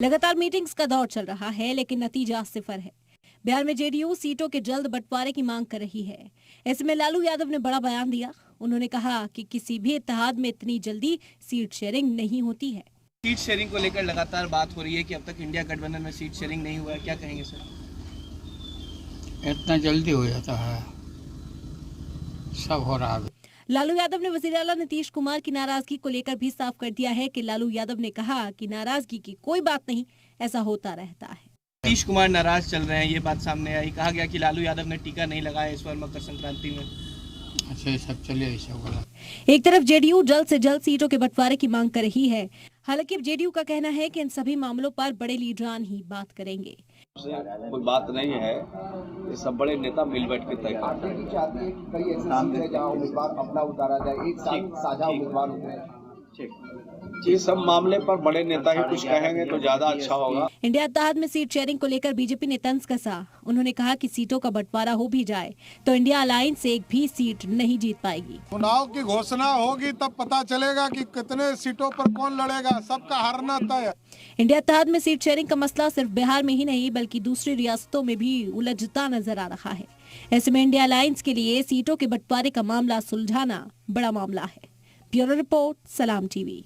लगातार मीटिंग्स का दौर चल रहा है, लेकिन नतीजा सिफर है। बिहार में जेडीयू सीटों के जल्द बंटवारे की मांग कर रही है। ऐसे में लालू यादव ने बड़ा बयान दिया। उन्होंने कहा कि किसी भी इत्तेहाद में इतनी जल्दी सीट शेयरिंग नहीं होती है। सीट शेयरिंग को लेकर लगातार बात हो रही है कि अब तक इंडिया गठबंधन में सीट शेयरिंग नहीं हुआ है, क्या कहेंगे सर? इतना जल्दी हो जाता है, सब हो रहा है। लालू यादव ने वजीर आला नीतीश कुमार की नाराजगी को लेकर भी साफ कर दिया है कि लालू यादव ने कहा कि नाराजगी की कोई बात नहीं, ऐसा होता रहता है। नीतीश कुमार नाराज चल रहे हैं, ये बात सामने आई। कहा गया कि लालू यादव ने टीका नहीं लगाया इस बार मकर संक्रांति में। अच्छा, ये सब चलिए, ये सब बोला। एक तरफ जेडीयू जल्द से जल्द सीटों के बंटवारे की मांग कर रही है। हालांकि अब जेडीयू का कहना है कि इन सभी मामलों पर बड़े लीडरान ही बात करेंगे। कोई बात नहीं है, ये सब बड़े नेता मिल बैठ के तय करते हैं। चाहती है कि कई ऐसी सीट है जहां उम्मीदवार अपना उतारा जाए, एक साथ साझा उम्मीदवार उतरे। ये सब मामले पर बड़े नेता ही कुछ कहेंगे तो ज्यादा अच्छा होगा। इंडिया इत्तेहाद में सीट शेयरिंग को लेकर बीजेपी ने तंज कसा। उन्होंने कहा कि सीटों का बंटवारा हो भी जाए तो इंडिया अलायंस एक भी सीट नहीं जीत पाएगी। चुनाव की घोषणा होगी तब पता चलेगा कि कितने सीटों पर कौन लड़ेगा, सबका हारना तय है। इंडिया इत्तेहाद में सीट शेयरिंग का मसला सिर्फ बिहार में ही नहीं बल्कि दूसरी रियासतों में भी उलझता नजर आ रहा है। ऐसे में इंडिया अलायंस के लिए सीटों के बंटवारे का मामला सुलझाना बड़ा मामला है। ब्यूरो रिपोर्ट, सलाम टीवी।